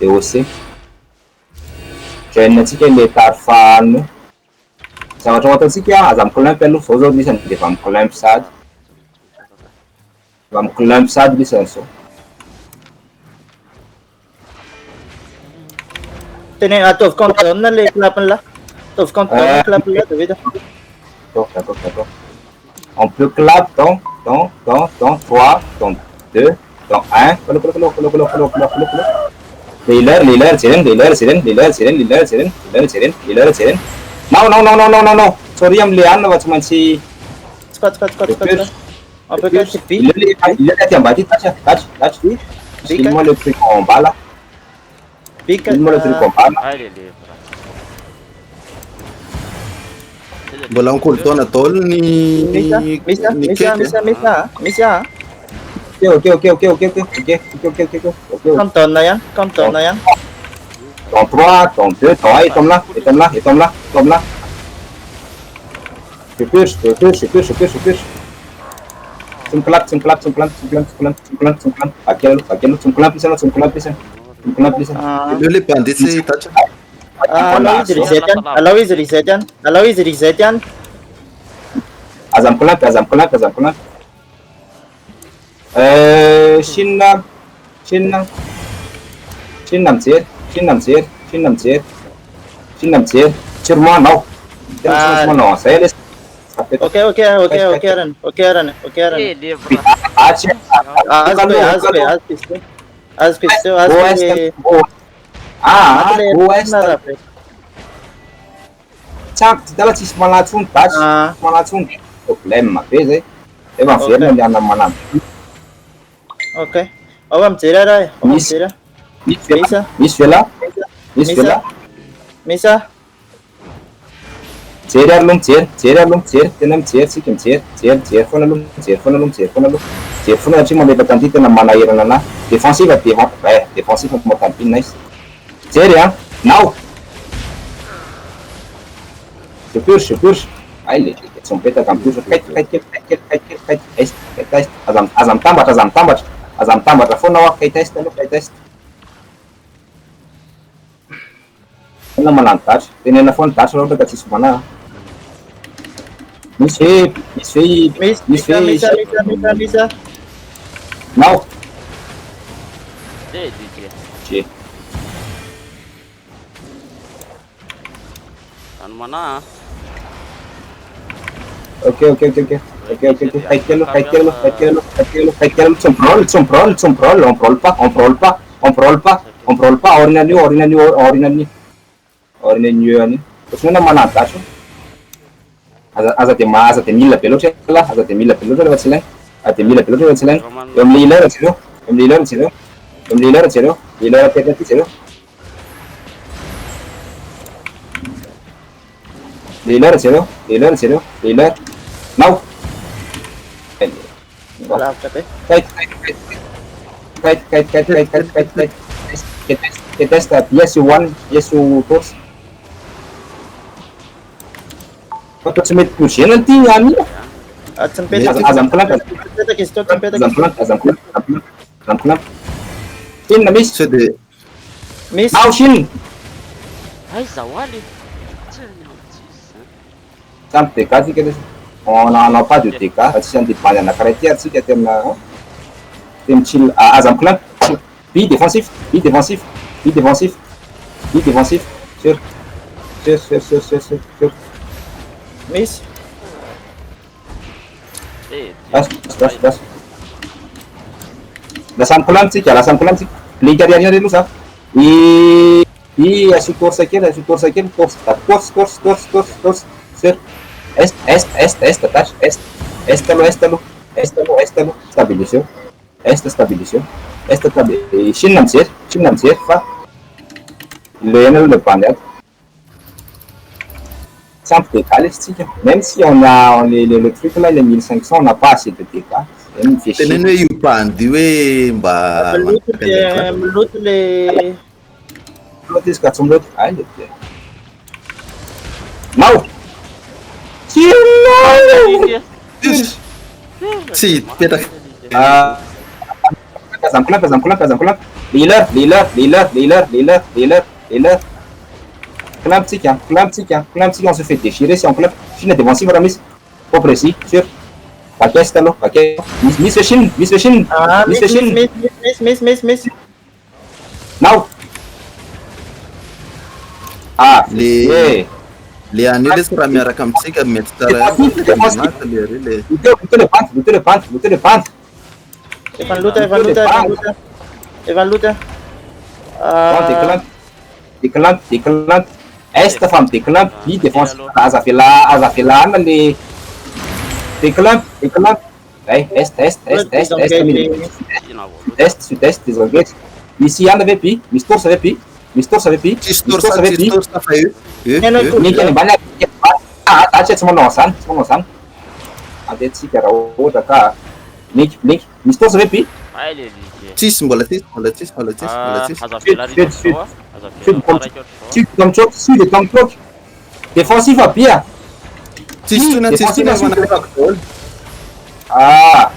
DOC. Jeunetsika le tarifano. Zavatra ataontsika aza miclamp aloha zao lisany de va miclamp sady. Va miclamp sady lisany zao. Teny ataovy countdown le clap là. Ataovy countdown clap là David. D'accord. On peut clap dans 3, dans 2, dans 1. Leader, siren. No. Sorry, I'm Leanne, what's my see? Scott. On peut cacher vite. Il est embattu, touch. Dis-moi le truc en bas là. Dis-moi le truc en bas là. Mbola ankolotona tôlo ny Misa. Ok. Countdown na yan. Dans 3, dans 2, dans 1, et tombe là. Je purge. Tu me clap. Aquello, le pandisi touch. Allow is reset yan. Azam clap. Shinam Sur moi, non. Non, c'est les. Ok, Aaron. As Dala tsisy manatsony tasy manatsony problème be zay efa miverina andiana manamby. Ok. Ova mijery raha misy vela Misa jery aloha mijery tena mijery tsika mijery foana aloha satria mameta tanty tena manahirana anahy défensive défensive motampina izy jery a nao je purge ai tsy mipetaka mipurge kait aza mitambatra foana aho kait test tena manano tasy tenena foana tasy raha ohatra ka tsisy manahy misy nao Ok. Son prol. On prol pas. Ordinary. Terus mana atas? Aza te mila peloche lewat selain. Yang lila silo. Lila pekat silo. Lila. Now. Kait test that yes you won, yes you force. Patut semit push nanti kami. Azam pelan. Shin miss. Now Shin. Hai zawali. Sampai kasih kita. On n'a pas de TK, si on dépend de la caractère, si quelqu'un a chill Azam Club, be défensif. Sûr. Miss. Das. Lasam Club sih. Liga dia dulu sah. Asik course aqui, course. Sûr. Estalo. Estabilizou. Shin fa. Le panel. Simple TK, même si on a le truc là, les 1500, on n'a pas assez de TK. Tenen hoe io pandi hoe mba meloto le Lotus ka tsomlot. Ai le. Now. si petak Azam Club. Lila. Clamp, on se fait déchirer si on clamp. Chine défensive, Ramis. Pas précis, sûr. Paquet, c'est là, paquet. Miss le Chine. Ah, miss. Now. Ah, Le anile sera miaraka amintsika mety tsara Lutte le pente. Evan luta. Déclamp. Esta femme déclamp. Puis défense. Azafela, les. Déclamp. Hey, Sud-est, des anglais. Ici, on avait pi. Mistor savait pi. Tistor safai. Ninguém banyak. Acha semua nosan. Ada si cara outra cá. Nick. Mistor savait pi. Ai le lige. Tis mbola tis. Azafela ry soa. Sud comme choc. Défensif à pied. Tis tuna manaka gol. Ah.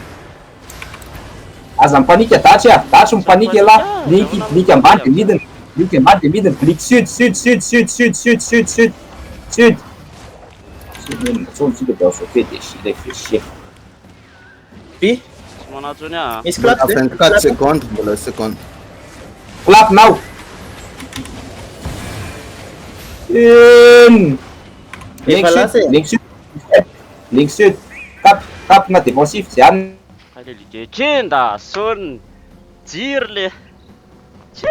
Azam panique Tacha panique lá. Link ambate midden. Clique sud. Sud, sud de se fait déchirer. Pi, Semua nazunya. miss clap. 4 secondes, mbola seconde. Clap now. Link sud. Tap na défensif, c'est Anne. Ai le lige. Chinda sun. Jirle. Chi.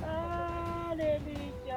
Ah, le lige.